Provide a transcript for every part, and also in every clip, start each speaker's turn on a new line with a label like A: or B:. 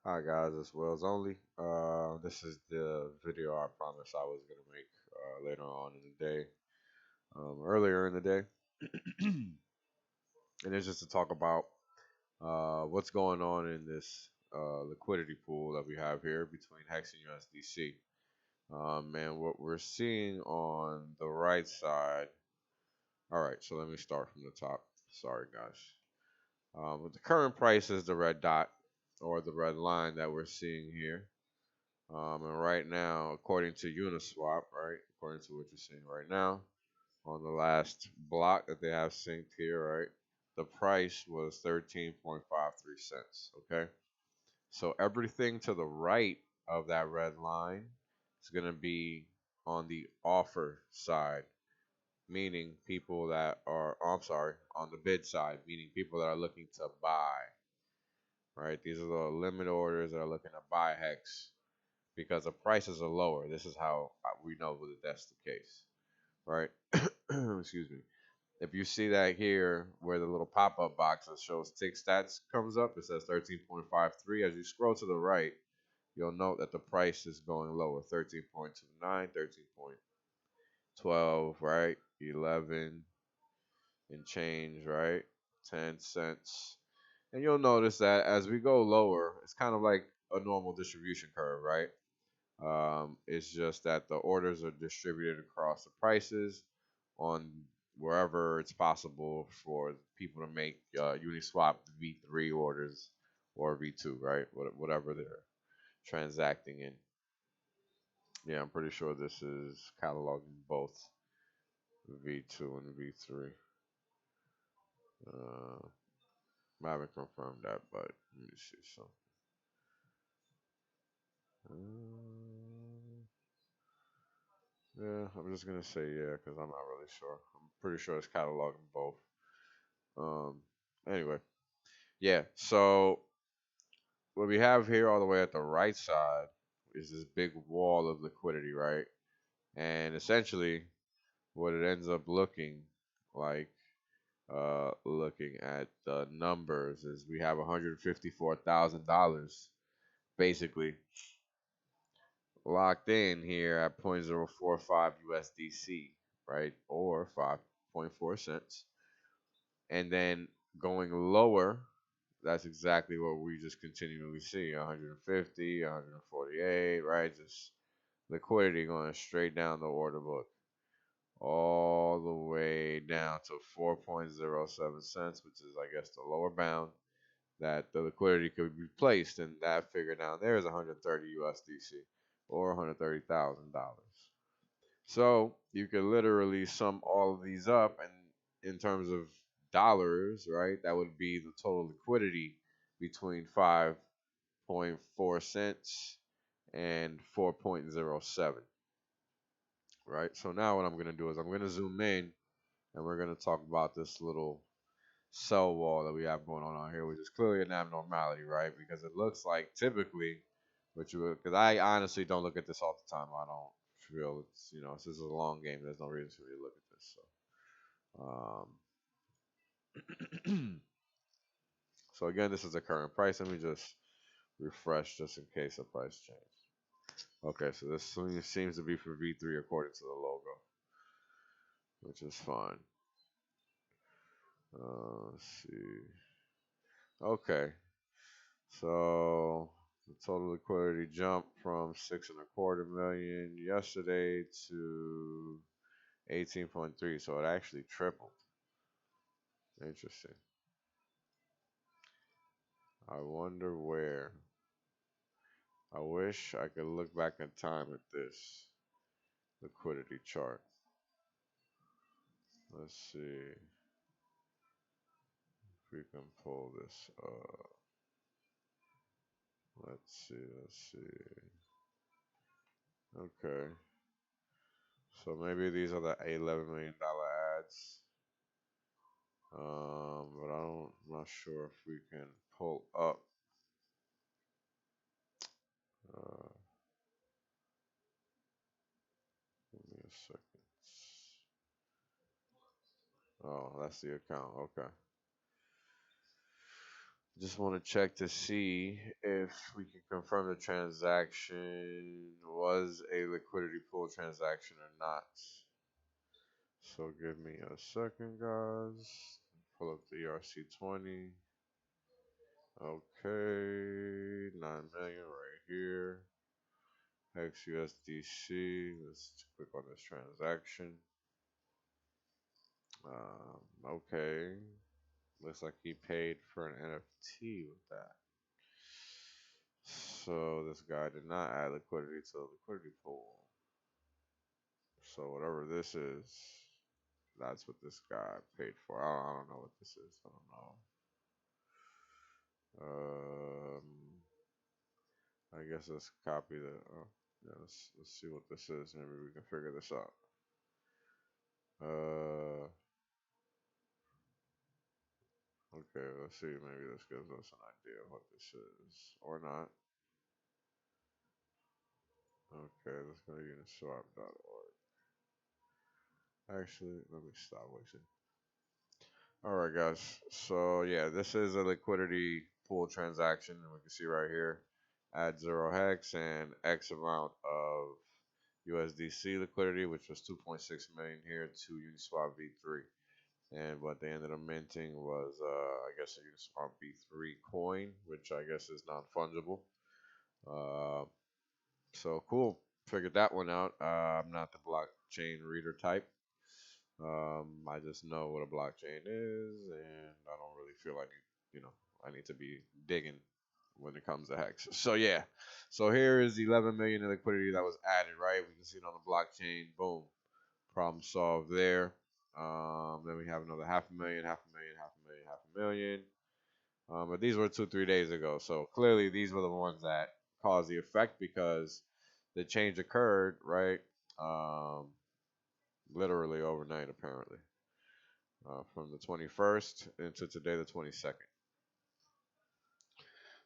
A: Hi guys, it's Will's Only. This is the video I promised I was gonna make later on in the day, earlier in the day, and it's just to talk about what's going on in this liquidity pool that we have here between HEX and USDC. And what we're seeing on the right side. All right, so let me start from the top. Sorry guys. But the current price is the red dot or the red line that we're seeing here. And right now, according to Uniswap, right, according to what you're seeing right now, on the last block that they have synced here, right, the price was 13.53 cents. Okay. So everything to the right of that red line is going to be on the offer side, meaning people that are, oh, I'm sorry, on the bid side, meaning people that are looking to buy, right? These are the limit orders that are looking to buy HEX because the prices are lower. This is how we know that that's the case, right? Excuse me. If you see that here, where the little pop-up box that shows tick stats comes up, it says 13.53. As you scroll to the right, you'll note that the price is going lower: 13.29, 13.12, right? 11 and change, right? 10 cents. And you'll notice that as we go lower, it's kind of like a normal distribution curve, right? It's just that the orders are distributed across the prices on wherever it's possible for people to make Uniswap V3 orders or V2, right? Whatever they're transacting in. Yeah, I'm pretty sure this is cataloging both V2 and V3. Uh, I haven't confirmed that, but let me see something. Yeah, I'm just gonna say yeah because I'm not really sure. I'm pretty sure it's cataloging both. Um, anyway, yeah. So what we have here all the way at the right side is this big wall of liquidity, right? And essentially, what it ends up looking like, looking at the numbers, is we have $154,000 basically locked in here at 0.045 USDC, right? Or 5.4 cents. And then going lower, that's exactly what we just continually see: 150, 148, right? Just liquidity going straight down the order book, all the way down to 4.07 cents, which is, I guess, the lower bound that the liquidity could be placed. And that figure down there is 130 USDC or $130,000. So you could literally sum all of these up, and in terms of dollars, right, that would be the total liquidity between 5.4 cents and 4.07, right? So now what I'm going to do is I'm going to zoom in and we're going to talk about this little sell wall that we have going on here, which is clearly an abnormality, right? Because it looks like typically, because I honestly don't look at this all the time. I don't feel it's, this is a long game. There's no reason for me to look at this. So again, this is the current price. Let me just refresh just in case the price changed. Okay, so this seems to be for V3 according to the logo, which is fine. Let's see. Okay, so the total liquidity jumped from 6.25 million yesterday to 18.3, so it actually tripled. Interesting. I wonder where. I wish I could look back in time at this liquidity chart. Let's see if we can pull this up. Let's see. Okay. So maybe these are the $11 million ads. But I'm not sure if we can pull up. Uh, Give me a second. Oh, that's the account. Okay. Just want to check to see if we can confirm the transaction was a liquidity pool transaction or not. So give me a second, guys. Pull up the ERC20. Okay, 9 million right here. Hex USDC. Let's click on this transaction. Okay. Looks like he paid for an NFT with that. So this guy did not add liquidity to the liquidity pool. So whatever this is, that's what this guy paid for. I don't know what this is. I don't know. I guess let's copy the. Yeah, let's see what this is. Maybe we can figure this out. Okay, let's see. Maybe this gives us an idea of what this is, or not. Okay, let's go to Uniswap.org. Actually, let me stop wasting. All right, guys. So yeah, this is a liquidity pool transaction, and we can see right here, add 0 hex and X amount of USDC liquidity, which was 2.6 million here to Uniswap V3. And what they ended up minting was, I guess, a Uniswap V3 coin, which I guess is non-fungible. So cool. Figured that one out. I'm not the blockchain reader type. I just know what a blockchain is, and I don't really feel like I need to be digging when it comes to hex. So yeah, so here is 11 million in liquidity that was added. Right, we can see it on the blockchain. Boom, problem solved there. Then we have another half a million, half a million, half a million, half a million. But these were 2-3 days ago, so clearly these were the ones that caused the effect because the change occurred right. Literally overnight, apparently. From the 21st into today, the 22nd.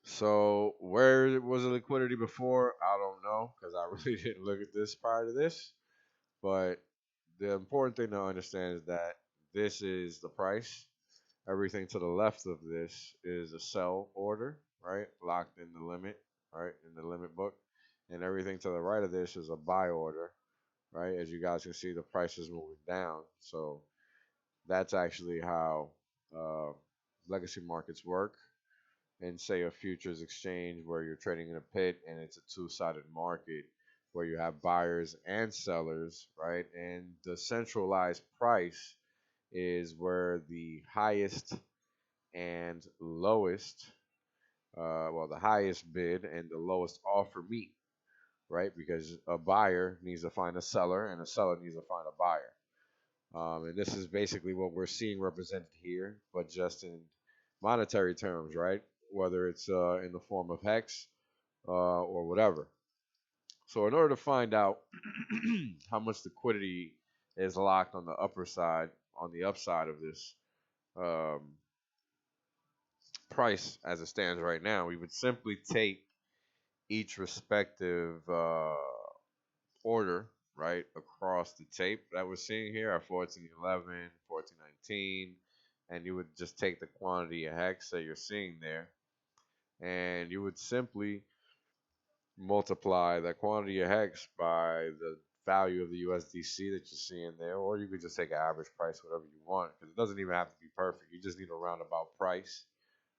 A: So where was the liquidity before? I don't know because I really didn't look at this prior to this. But the important thing to understand is that this is the price. Everything to the left of this is a sell order, right? Locked in the limit, right? In the limit book. And everything to the right of this is a buy order, right? As you guys can see, the price is moving down. So that's actually how uh, legacy markets work. And say a futures exchange where you're trading in a pit and it's a two-sided market where you have buyers and sellers, right? And the centralized price is where the highest and lowest, the highest bid and the lowest offer meet, right? Because a buyer needs to find a seller and a seller needs to find a buyer. And this is basically what we're seeing represented here, but just in monetary terms, right? Whether it's in the form of hex or whatever. So in order to find out how much liquidity is locked on the upper side, on the upside of this um, price as it stands right now, we would simply take each respective order, right, across the tape that we're seeing here at 1411, 1419, and you would just take the quantity of hex that you're seeing there, and you would simply multiply that quantity of hex by the value of the USDC that you're seeing there, or you could just take an average price, whatever you want, because it doesn't even have to be perfect. You just need a roundabout price.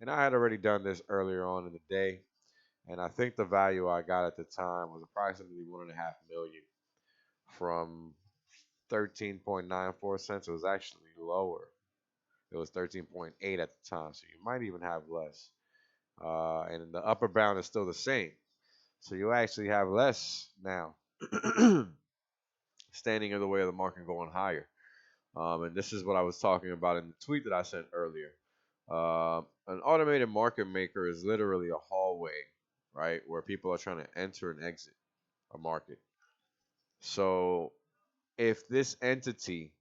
A: And I had already done this earlier on in the day, and I think the value I got at the time was approximately 1.5 million from 13.94 cents. It was actually lower. It was 13.8 at the time, so you might even have less. And the upper bound is still the same. So you actually have less now standing in the way of the market going higher. And this is what I was talking about in the tweet that I sent earlier. An automated market maker is literally a hallway, right, where people are trying to enter and exit a market. So if this entity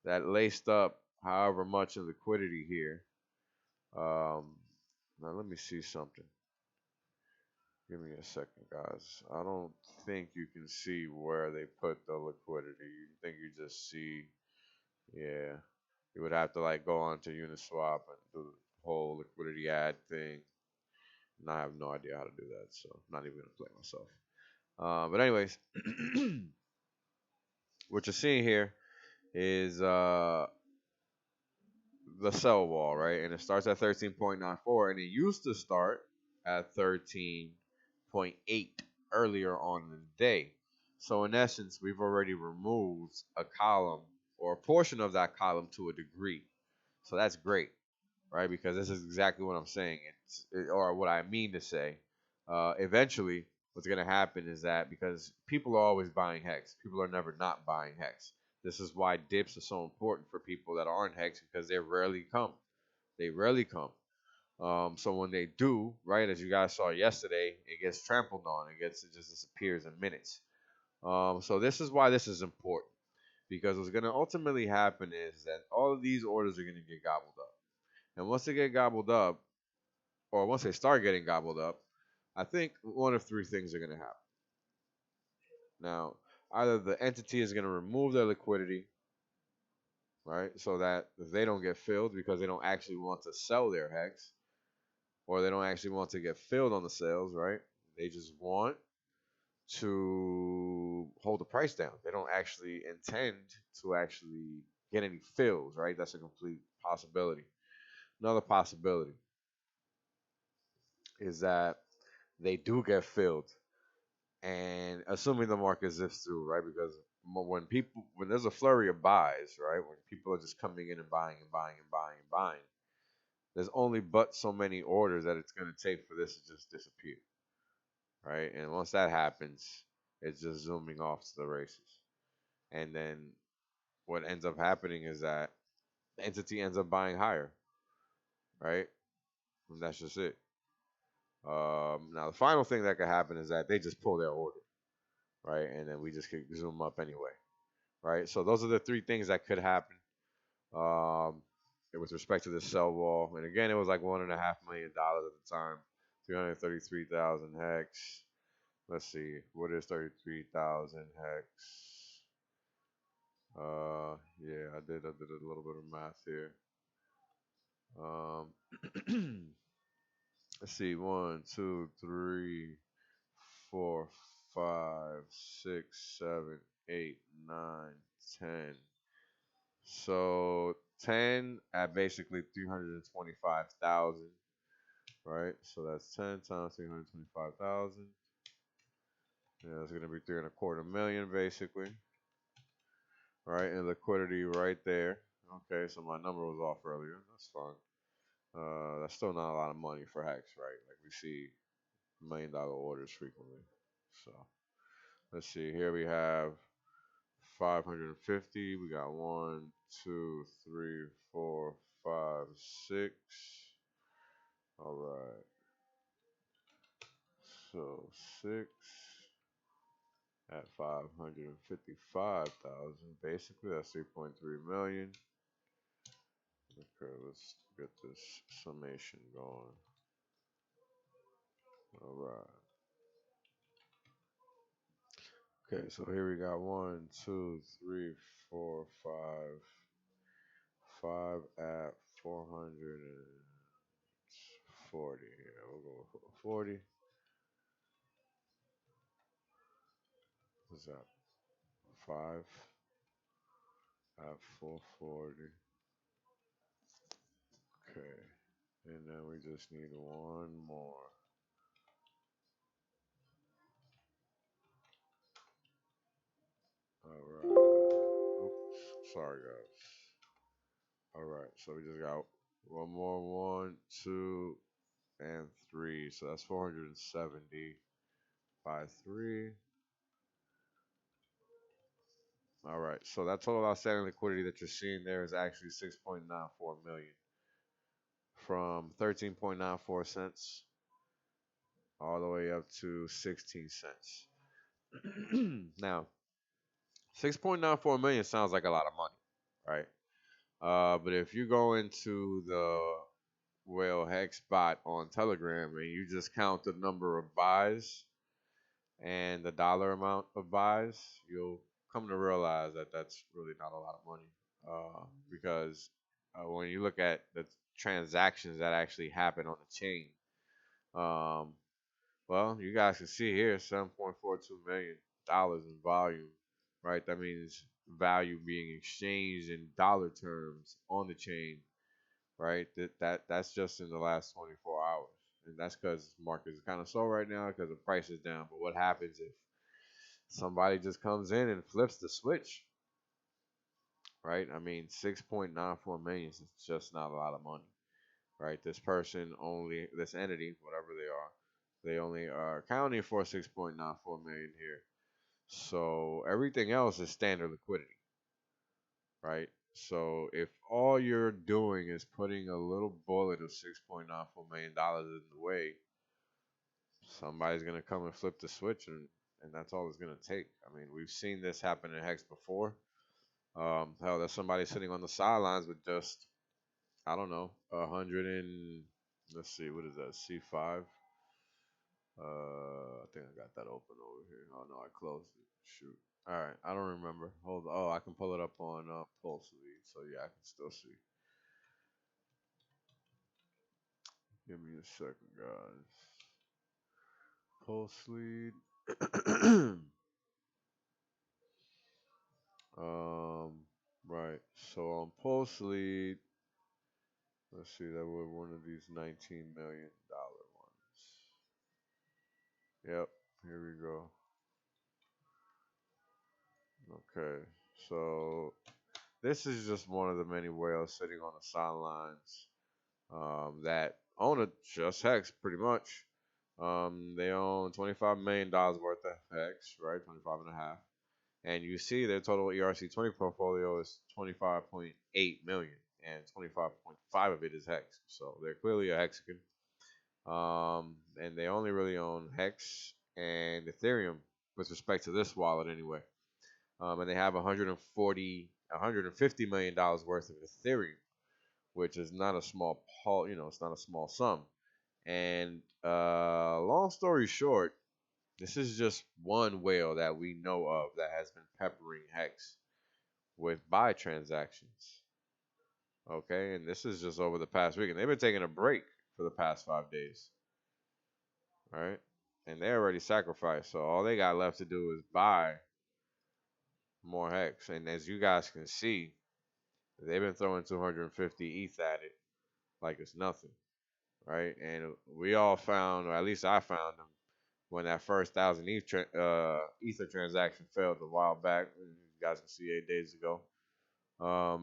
A: that laced up however much of liquidity here, now let me see something. Give me a second, guys. I don't think you can see where they put the liquidity. You think you just see, yeah. You would have to like go on to Uniswap and whole liquidity ad thing. And I have no idea how to do that, so I'm not even gonna play myself. But anyways, what you're seeing here is the sell wall, right? And it starts at 13.94, and it used to start at 13.8 earlier on in the day. So in essence, we've already removed a column or a portion of that column to a degree. So that's great, right? Because this is exactly what I'm saying, or what I mean to say. Eventually, what's going to happen is that because people are always buying hex, people are never not buying hex. This is why dips are so important for people that aren't hex because they rarely come. They rarely come. So when they do, right, as you guys saw yesterday, it gets trampled on. It just disappears in minutes. So this is why this is important because what's going to ultimately happen is that all of these orders are going to get gobbled up. And once they get gobbled up, or once they start getting gobbled up, I think one of three things are going to happen. Now, either the entity is going to remove their liquidity, right, so that they don't get filled because they don't actually want to sell their hex, or they don't actually want to get filled on the sales, right? They just want to hold the price down. They don't actually intend to actually get any fills, right? That's a complete possibility. Another possibility is that they do get filled, and assuming the market zips through, right? Because when there's a flurry of buys, right? When people are just coming in and buying and buying and buying and buying, there's only but so many orders that it's going to take for this to just disappear, right? And once that happens, it's just zooming off to the races. And then what ends up happening is that the entity ends up buying higher, right? And that's just it. Now, the final thing that could happen is that they just pull their order, right? And then we just could zoom up anyway, right? So those are the three things that could happen um, with respect to the sell wall. And again, it was like $1.5 million at the time, 333,000 hex. Let's see, what is 33,000 hex? Yeah, I did a little bit of math here. Let's see, 1, 2, 3, 4, 5, 6, 7, 8, 9, 10. So 10 at basically 325,000, right? So that's 10 times 325,000. Yeah, that's gonna be 3.25 million basically, right? And liquidity right there. Okay, so my number was off earlier. That's fine. That's still not a lot of money for Hex, right? Like we see $1 million orders frequently. So let's see. Here we have 550. We got 1, 2, 3, 4, 5, 6. All right. So 6 at 555,000. Basically, that's 3.3 million. Okay, let's get this summation going. All right. Okay, so here we got 1, 2, 3, 4, 5, 5 at 440. Yeah, we'll go with 40. What's that? 5 at 440. Okay, and then we just need one more. All right. Oops, sorry guys. All right, so we just got one more, 1, 2, and 3. So that's 470 by 3. All right, so that total outstanding liquidity that you're seeing there is actually 6.94 million from 13.94 cents all the way up to 16 cents. Now, 6.94 million sounds like a lot of money, right? But if you go into the Whale Hex bot on Telegram and you just count the number of buys and the dollar amount of buys, you'll come to realize that that's really not a lot of money. Because when you look at the transactions that actually happen on the chain. Um, well, you guys can see here, $7.42 million in volume, right? That means value being exchanged in dollar terms on the chain, right? That's just in the last 24 hours, and that's because market is kind of slow right now because the price is down. But what happens if somebody just comes in and flips the switch, right? I mean, 6.94 million is just not a lot of money, right? This person only, this entity, whatever they are, they only are accounting for 6.94 million here. So everything else is standard liquidity, right? So if all you're doing is putting a little bullet of $6.94 million in the way, somebody's gonna come and flip the switch, and that's all it's gonna take. I mean, we've seen this happen in Hex before. Hell, there's somebody sitting on the sidelines with just, I don't know, 100 and, let's see, what is that, C5? I think I got that open over here. Oh no, I closed it. Shoot. All right, I don't remember. Hold on. Oh, I can pull it up on Pulse Lead, so yeah, I can still see. Give me a second, guys. Pulse Lead. um, right. So on Pulse Lead, let's see, that was one of these $19 million ones. Yep. Here we go. Okay. So this is just one of the many whales sitting on the sidelines that own it, just Hex, pretty much. They own $25 million worth of Hex, right? 25 and a half. And you see their total ERC20 portfolio is 25.8 million, and 25.5 of it is Hex. So they're clearly a Hexagon. And they only really own Hex and Ethereum with respect to this wallet, anyway. And they have 150 million dollars worth of Ethereum, which is not a small, it's not a small sum. And long story short, this is just one whale that we know of that has been peppering Hex with buy transactions. Okay, and this is just over the past week, and they've been taking a break for the past 5 days. All right, and they already sacrificed, so all they got left to do is buy more Hex. And as you guys can see, they've been throwing 250 ETH at it like it's nothing, right? And we all found, or at least I found them, when that first 1,000 Ether transaction failed a while back. You guys can see 8 days ago.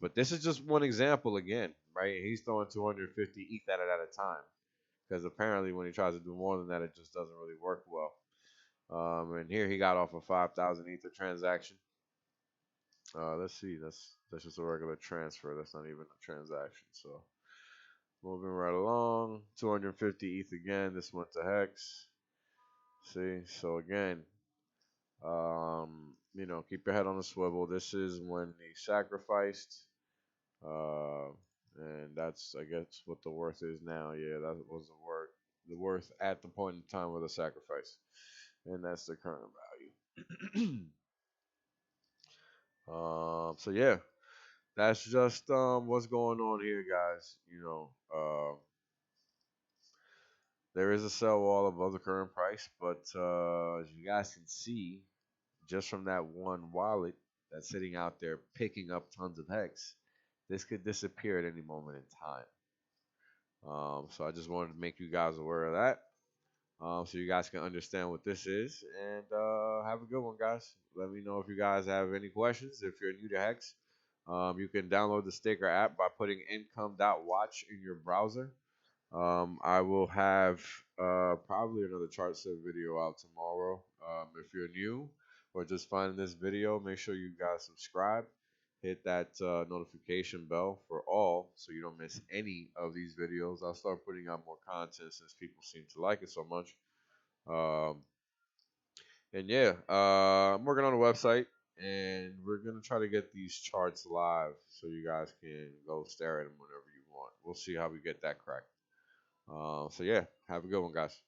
A: But this is just one example again, right? He's throwing 250 ETH at it at a time, because apparently when he tries to do more than that, it just doesn't really work well. And here he got off a 5,000 Ether transaction. Let's see, that's just a regular transfer. That's not even a transaction. So moving right along, 250 ETH again. This went to Hex. See, so again, keep your head on the swivel. This is when he sacrificed, uh, and that's, I guess, what the worth is now. Yeah, that was the worth at the point in time of the sacrifice, and that's the current value. So yeah, that's just what's going on here, guys. There is a sell wall above the current price, but as you guys can see, just from that one wallet that's sitting out there picking up tons of Hex, this could disappear at any moment in time. So I just wanted to make you guys aware of that, so you guys can understand what this is. And have a good one, guys. Let me know if you guys have any questions. If you're new to Hex, you can download the Staker app by putting income.watch in your browser. I will have probably another chart set video out tomorrow. If you're new or just finding this video, make sure you guys subscribe. Hit that notification bell for all so you don't miss any of these videos. I'll start putting out more content since people seem to like it so much. And yeah, I'm working on a website, and we're going to try to get these charts live so you guys can go stare at them whenever you want. We'll see how we get that cracked. So yeah, have a good one, guys.